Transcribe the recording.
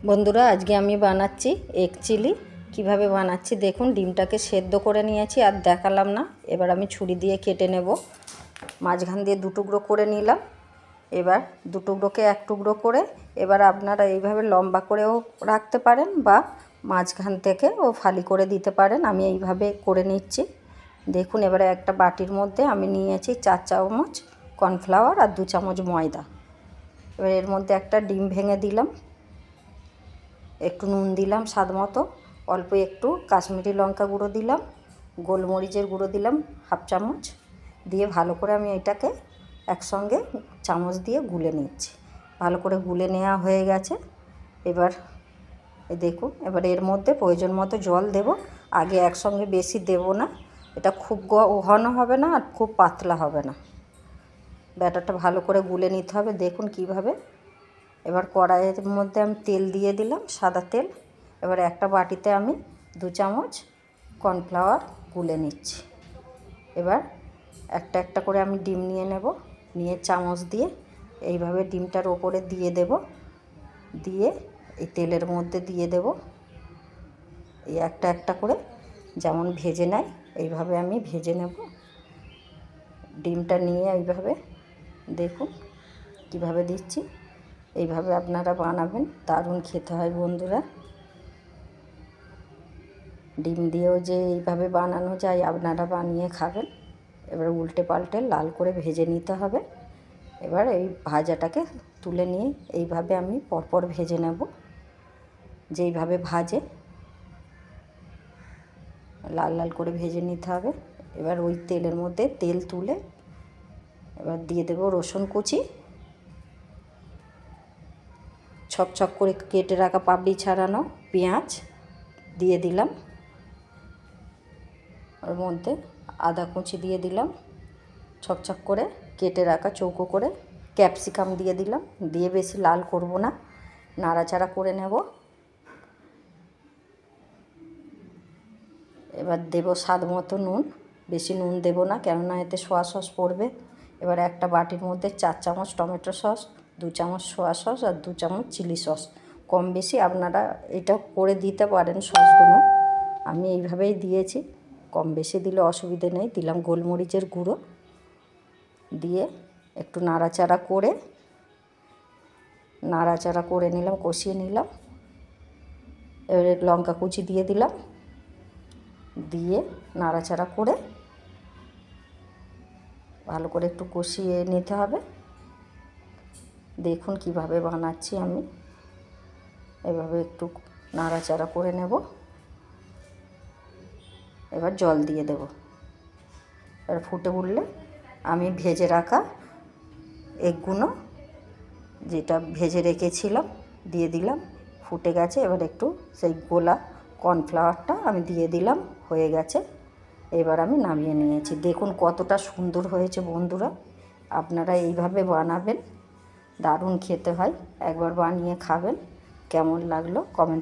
বন্ধুরা, আজকে আমি বানাচ্ছি এগ চিলি। কিভাবে বানাচ্ছি দেখুন। ডিমটাকে সেদ্ধ করে নিয়েছি, আর দেখালাম না। এবার আমি ছুরি দিয়ে কেটে নেব। মাঝখান দিয়ে দু টুকরো করে নিলাম। এবার দু টুকরোকে এক টুকরো করে এবার আপনারা এইভাবে লম্বা করেও রাখতে পারেন, বা মাঝখান থেকে ও ফালি করে দিতে পারেন। আমি এইভাবে করে নিচ্ছি দেখুন। এবারে একটা বাটির মধ্যে আমি নিয়েছি 4 চামচ কর্নফ্লাওয়ার আর 2 চামচ ময়দা। এবার এর মধ্যে একটা ডিম ভেঙে দিলাম, একটু নুন দিলাম স্বাদ মতো, অল্প একটু কাশ্মীরি লঙ্কা গুঁড়ো দিলাম, গোলমরিচের গুঁড়ো দিলাম 1/2 চামচ, দিয়ে ভালো করে আমি এটাকে একসঙ্গে চামচ দিয়ে গুলে নিচ্ছি। ভালো করে গুলে নেওয়া হয়ে গেছে। এবার দেখুন, এবার এর মধ্যে প্রয়োজন মতো জল দেব। আগে একসঙ্গে বেশি দেব না, এটা খুব ঘন হবে না আর খুব পাতলা হবে না। ব্যাটারটা ভালো করে গুলে নিতে হবে। দেখুন কিভাবে। এবার কড়াইয়ের মধ্যে আমি তেল দিয়ে দিলাম, সাদা তেল। এবার একটা বাটিতে আমি 2 চামচ কর্নফ্লাওয়ার গুলে নিচ্ছি। এবার একটা একটা করে আমি ডিম নিয়ে নেব, নিয়ে চামচ দিয়ে এইভাবে ডিমটার ওপরে দিয়ে দেব, দিয়ে এই তেলের মধ্যে দিয়ে দেব। এই একটা একটা করে যেমন ভেজে নেয় এইভাবে আমি ভেজে নেব। ডিমটা নিয়ে এইভাবে দেখুন কিভাবে দিচ্ছি। এইভাবে আপনারা বানাবেন, দারুণ খেতে হয় বন্ধুরা। ডিম দিয়েও যে এইভাবে বানানো যায়, আপনারা বানিয়ে খাবেন। এবার উল্টে পাল্টে লাল করে ভেজে নিতে হবে। এবার এই ভাজাটাকে তুলে নিয়ে এইভাবে আমি পরপর ভেজে নেব, যেইভাবে ভাজে লাল লাল করে ভেজে নিতে হবে। এবার ওই তেলের মধ্যে তেল তুলে এবার দিয়ে দেব রসুন কুচি, ছক করে কেটে রাখা পাপড়ি ছাড়ানো পেঁয়াজ দিয়ে দিলাম। ওর মধ্যে আদা কুচি দিয়ে দিলাম, ছক করে কেটে রাখা চৌকো করে ক্যাপসিকাম দিয়ে দিলাম। দিয়ে বেশি লাল করব না, নাড়াচাড়া করে নেব। এবার দেব স্বাদ মতো নুন, বেশি নুন দেব না, কেননা এতে সোয়া সস পড়বে। এবার একটা বাটির মধ্যে 4 চামচ টমেটো সস, 2 চামচ সোয়া সস আর 2 চামচ চিলি সস। কম বেশি আপনারা এটা করে দিতে পারেন সসগুলো। আমি এইভাবেই দিয়েছি, কম বেশি দিলে অসুবিধে নেই। দিলাম গোলমরিচের গুঁড়ো, দিয়ে একটু নাড়াচাড়া করে নিলাম, কষিয়ে নিলাম। এবারে লঙ্কা কুচি দিয়ে দিলাম, দিয়ে নাড়াচাড়া করে ভালো করে একটু কষিয়ে নিতে হবে। দেখুন কিভাবে বানাচ্ছি আমি। এভাবে একটু নাড়াচাড়া করে নেব। এবার জল দিয়ে দেব। এবার ফুটে উঠলে আমি ভেজে রাখা এগগুলো, যেটা ভেজে রেখেছিলাম, দিয়ে দিলাম। ফুটে গেছে। এবার একটু সেই গোলা কর্নফ্লাওয়ারটা আমি দিয়ে দিলাম, হয়ে গেছে। এবার আমি নামিয়ে নিয়েছি। দেখুন কতটা সুন্দর হয়েছে বন্ধুরা। আপনারা এইভাবে বানাবেন, দারুণ খেতে হয়। একবার বানিয়ে খাবেন। কেমন লাগলো কমেন্ট